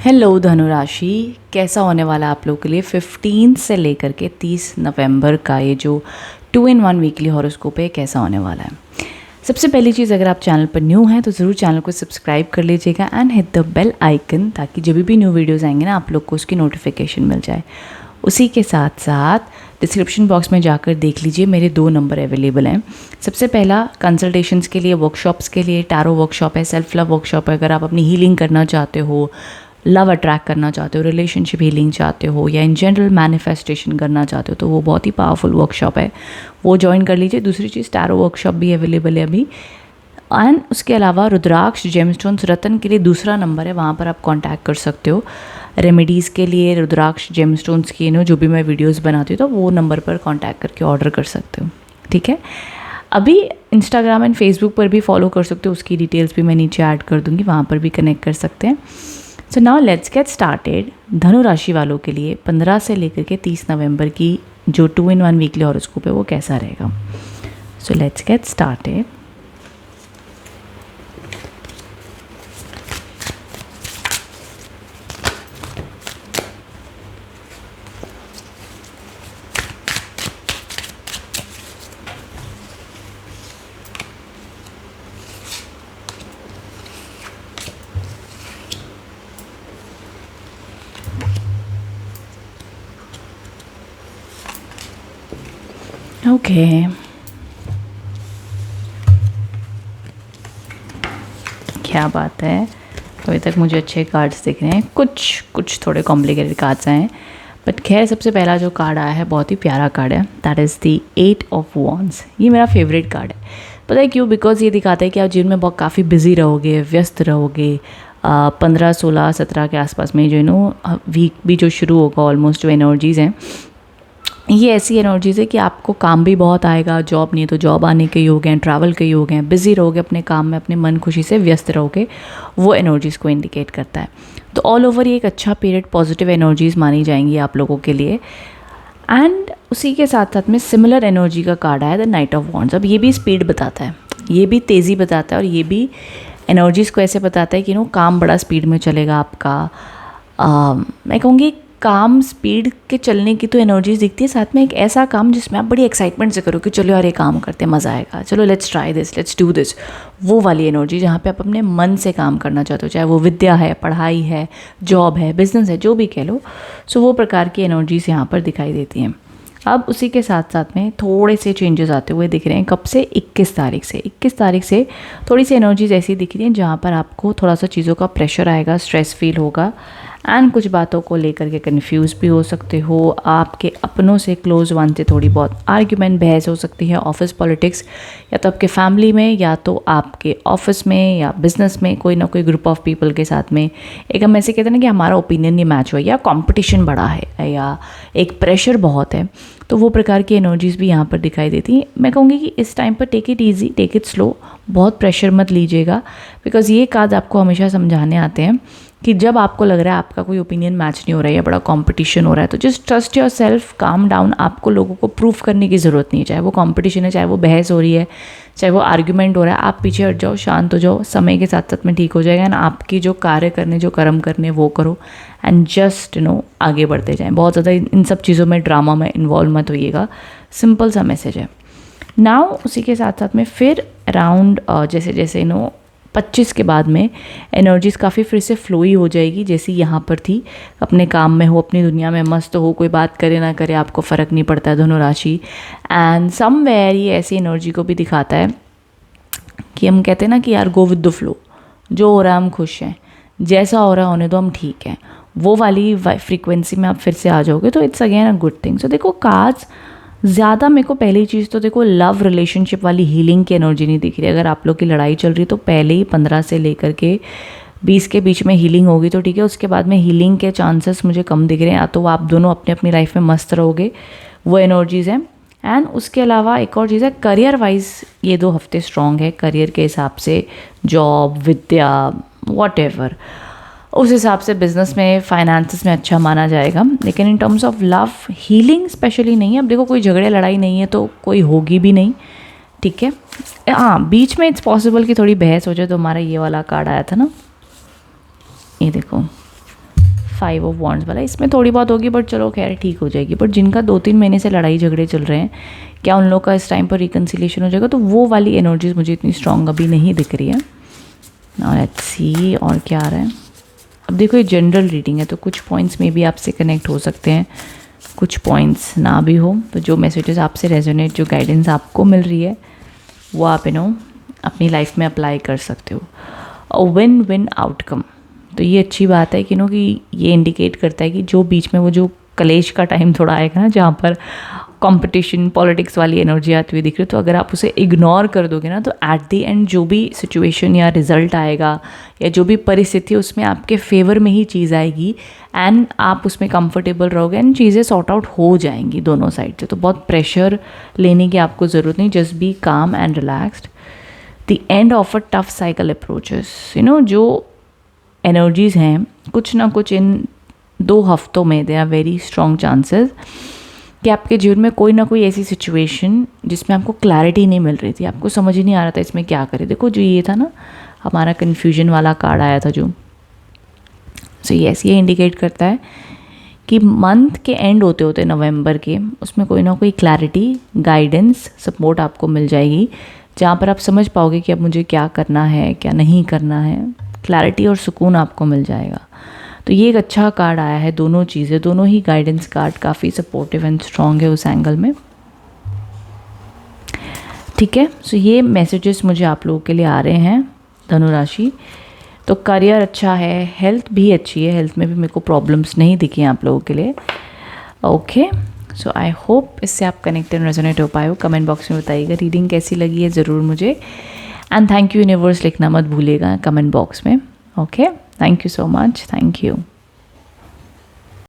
Hello धनुराशि, कैसा होने वाला है आप लोगों के लिए 15 से लेकर के 30 नवंबर का ये जो 2-in-1 वीकली हॉरोस्कोप है कैसा होने वाला है। सबसे पहली चीज़, अगर आप चैनल पर न्यू हैं तो ज़रूर चैनल को सब्सक्राइब कर लीजिएगा and hit the bell icon, ताकि जब भी न्यू वीडियोज़ आएंगे ना आप लोग को उसकी नोटिफिकेशन मिल जाए। उसी के साथ साथ डिस्क्रिप्शन बॉक्स में जाकर देख लीजिए, मेरे 2 नंबर अवेलेबल हैं। सबसे पहला कंसल्टेशंस के लिए, वर्कशॉप्स के लिए टैरो वर्कशॉप है, सेल्फ लव वर्कशॉप है। अगर आप अपनी हीलिंग करना चाहते हो, लव अट्रैक्ट करना चाहते हो, रिलेशनशिप हीलिंग चाहते हो या इन जनरल मैनिफेस्टेशन करना चाहते हो, तो वो बहुत ही पावरफुल वर्कशॉप है, वो ज्वाइन कर लीजिए। दूसरी चीज़, टैरो वर्कशॉप भी अवेलेबल है अभी। एंड उसके अलावा रुद्राक्ष जेमस्टोन्स रतन के लिए दूसरा नंबर है, वहाँ पर आप कांटेक्ट कर सकते हो। रेमेडीज़ के लिए रुद्राक्ष जेमस्टोन्स की जो भी मैं वीडियोस बनाती हूँ तो वो नंबर पर कांटेक्ट करके ऑर्डर कर सकते हो, ठीक है। अभी इंस्टाग्राम एंड फेसबुक पर भी फॉलो कर सकते हो, उसकी डिटेल्स भी मैं नीचे ऐड कर दूँगी, वहाँ पर भी कनेक्ट कर सकते हैं। So now let's get started. धनु राशि वालों के लिए 15 से लेकर के 30 नवंबर की जो 2-in-1 वीकली हॉरोस्कोप है वो कैसा रहेगा। So let's get started. Okay, क्या बात है। अभी तक मुझे अच्छे कार्ड्स दिख रहे हैं, कुछ थोड़े कॉम्प्लिकेटेड कार्ड्स हैं, बट खैर सबसे पहला जो कार्ड आया है बहुत ही प्यारा कार्ड है, that is the 8 of wands. ये मेरा फेवरेट कार्ड है, पता है क्यों? बिकॉज ये दिखाता है कि आप जीवन में बहुत काफ़ी बिजी रहोगे, व्यस्त रहोगे। 15, 16, 17 के आसपास में जो वीक भी जो शुरू होगा, ऑलमोस्ट जो एनर्जीज़ हैं ये ऐसी एनर्जीज़ है कि आपको काम भी बहुत आएगा। जॉब नहीं है तो जॉब आने के योग हैं, ट्रैवल के योग हैं, बिज़ी रहोगे अपने काम में, अपने मन खुशी से व्यस्त रहोगे, वो एनर्जीज़ को इंडिकेट करता है। तो ऑल ओवर ये एक अच्छा पीरियड, पॉजिटिव एनर्जीज़ मानी जाएंगी आप लोगों के लिए। एंड उसी के साथ साथ में सिमिलर एनर्जी का कार्ड आया, द नाइट ऑफ वॉन्ड्स। अब ये भी स्पीड बताता है, ये भी तेज़ी बताता है, और ये भी एनर्जीज़ को ऐसे बताता है कि काम बड़ा स्पीड में चलेगा आपका। मैं कहूँगी काम स्पीड के चलने की तो एनर्जीज दिखती है, साथ में एक ऐसा काम जिसमें आप बड़ी एक्साइटमेंट से करो कि चलो यार ये काम करते हैं, मज़ा आएगा, चलो let's try this, let's do this. वो वाली एनर्जी जहाँ पे आप अपने मन से काम करना चाहते हो, चाहे वो विद्या है, पढ़ाई है, जॉब है, बिजनेस है, जो भी कह लो। सो वो प्रकार की एनर्जीज यहाँ पर दिखाई देती हैं। अब उसी के साथ साथ में थोड़े से चेंजेस आते हुए दिख रहे हैं। कब से? 21 तारीख से। 21 तारीख से थोड़ी सी एनर्जीज ऐसी दिख रही हैं जहाँ पर आपको थोड़ा सा चीज़ों का प्रेशर आएगा, स्ट्रेस फील होगा, एंड कुछ बातों को लेकर के कन्फ्यूज़ भी हो सकते हो। आपके अपनों से, क्लोज वन से थोड़ी बहुत आर्ग्यूमेंट, बहस हो सकती है। ऑफिस पॉलिटिक्स, या तो आपके फैमिली में, या तो आपके ऑफिस में, या बिजनेस में कोई ना कोई ग्रुप ऑफ पीपल के साथ में एक हम ऐसे कहते हैं ना कि हमारा ओपिनियन नहीं मैच हो, या कंपटीशन बड़ा है, या एक प्रेशर बहुत है, तो वो प्रकार की एनर्जीज़ भी यहाँ पर दिखाई देती हैं। मैं कहूँगी कि इस टाइम पर take it easy, take it slow, बहुत प्रेशर मत लीजिएगा, बिकॉज ये कार्ड आपको हमेशा समझाने आते हैं कि जब आपको लग रहा है आपका कोई ओपिनियन मैच नहीं हो रहा है या बड़ा कंपटीशन हो रहा है, तो just trust your self, calm down. आपको लोगों को प्रूफ करने की ज़रूरत नहीं है, चाहे वो कंपटीशन है, चाहे वो बहस हो रही है, चाहे वो आर्ग्यूमेंट हो रहा है, आप पीछे हट जाओ, शांत हो जाओ, समय के साथ साथ में ठीक हो जाएगा। ना आपकी जो कार्य करने, जो कर्म करने वो करो, एंड जस्ट आगे बढ़ते जाएं। बहुत ज़्यादा इन सब चीज़ों में, ड्रामा में इन्वॉल्व मत होइएगा। सिंपल सा मैसेज है। नाउ उसी के साथ साथ में फिर अराउंड जैसे जैसे 25 के बाद में एनर्जीज़ काफ़ी फिर से फ्लोई हो जाएगी, जैसी यहाँ पर थी। अपने काम में हो, अपनी दुनिया में मस्त हो, कोई बात करे ना करे आपको फ़र्क नहीं पड़ता है, धनु राशि। एंड समवेयर ये ऐसी एनर्जी को भी दिखाता है कि हम कहते हैं ना कि यार गो विद द फ्लो, जो हो रहा है हम खुश हैं, जैसा हो रहा है होने दो, हम ठीक हैं। वो वाली फ्रीक्वेंसी में आप फिर से आ जाओगे तो it's again a good thing. So देखो कार्ड्स ज़्यादा, मेरे को पहली चीज़ तो देखो लव रिलेशनशिप वाली हीलिंग की एनर्जी नहीं दिख रही। अगर आप लोग की लड़ाई चल रही तो पहले ही 15 से लेकर के 20 के बीच में हीलिंग होगी तो ठीक है, उसके बाद में हीलिंग के चांसेस मुझे कम दिख रहे हैं। या तो आप दोनों अपनी अपनी लाइफ में मस्त रहोगे, वो एनर्जीज़ हैं। एंड उसके अलावा एक और चीज़ है, करियर वाइज ये 2 हफ्ते स्ट्रॉन्ग है, करियर के हिसाब से, जॉब, विद्या, वॉट उस हिसाब से बिजनेस में, फाइनेंसेस में अच्छा माना जाएगा। लेकिन in terms of love, healing specially नहीं है। अब देखो कोई झगड़े लड़ाई नहीं है तो कोई होगी भी नहीं, ठीक है। हाँ, बीच में इट्स पॉसिबल कि थोड़ी बहस हो जाए। तो हमारा ये वाला कार्ड आया था ना, ये देखो, 5 ऑफ वॉन्ड्स वाला, इसमें थोड़ी बहुत होगी बट चलो खैर ठीक हो जाएगी। बट जिनका 2-3 महीने से लड़ाई झगड़े चल रहे हैं, क्या उन लोग का इस टाइम पर रिकन्सिलिएशन हो जाएगा? तो वो वाली एनर्जीज मुझे इतनी स्ट्रॉन्ग अभी नहीं दिख रही है। और लेट्स सी और क्या आ रहा है। अब देखो ये जनरल रीडिंग है, तो कुछ पॉइंट्स में भी आपसे कनेक्ट हो सकते हैं, कुछ पॉइंट्स ना भी हो। तो जो मैसेजेस आपसे रेजोनेट, जो गाइडेंस आपको मिल रही है, वो आप अपनी लाइफ में अप्लाई कर सकते हो। विन विन आउटकम, तो ये अच्छी बात है कि कि ये इंडिकेट करता है कि जो बीच में वो जो कलेश का टाइम थोड़ा आएगा ना, जहाँ पर कंपटीशन पॉलिटिक्स वाली एनर्जी आती हुई दिख रही है, तो अगर आप उसे इग्नोर कर दोगे ना, तो एट द एंड जो भी सिचुएशन या रिजल्ट आएगा या जो भी परिस्थिति, उसमें आपके फेवर में ही चीज़ आएगी एंड आप उसमें कंफर्टेबल रहोगे एंड चीज़ें सॉर्ट आउट हो जाएंगी दोनों साइड से। तो बहुत प्रेशर लेने की आपको ज़रूरत नहीं, just be calm and relaxed. The end of a tough cycle approaches, जो एनर्जीज़ हैं, कुछ ना कुछ इन 2 हफ्तों में they are very strong chances कि आपके जीवन में कोई ना कोई ऐसी सिचुएशन जिसमें आपको क्लैरिटी नहीं मिल रही थी, आपको समझ ही नहीं आ रहा था इसमें क्या करें। देखो जो ये था ना, हमारा कन्फ्यूजन वाला कार्ड आया था जो, सो यस, ये इंडिकेट करता है कि मंथ के एंड होते होते नवंबर के, उसमें कोई ना कोई क्लैरिटी, गाइडेंस, सपोर्ट आपको मिल जाएगी, जहाँ पर आप समझ पाओगे कि अब मुझे क्या करना है, क्या नहीं करना है। क्लैरिटी और सुकून आपको मिल जाएगा। तो ये एक अच्छा कार्ड आया है, दोनों चीज़ें, दोनों ही गाइडेंस कार्ड काफ़ी सपोर्टिव एंड स्ट्रॉन्ग है उस एंगल में। ठीक है, सो ये मैसेजेस मुझे आप लोगों के लिए आ रहे हैं धनु राशि। तो करियर अच्छा है, हेल्थ भी अच्छी है, हेल्थ में भी मेरे को प्रॉब्लम्स नहीं दिखी हैं आप लोगों के लिए। ओके, सो आई होप इससे आप कनेक्ट एंड रेजोनेट हो पाए हो। कमेंट बॉक्स में बताइएगा रीडिंग कैसी लगी है ज़रूर मुझे, एंड थैंक यू यूनिवर्स लिखना मत भूलिएगा कमेंट बॉक्स में। Okay, thank you so much, thank you.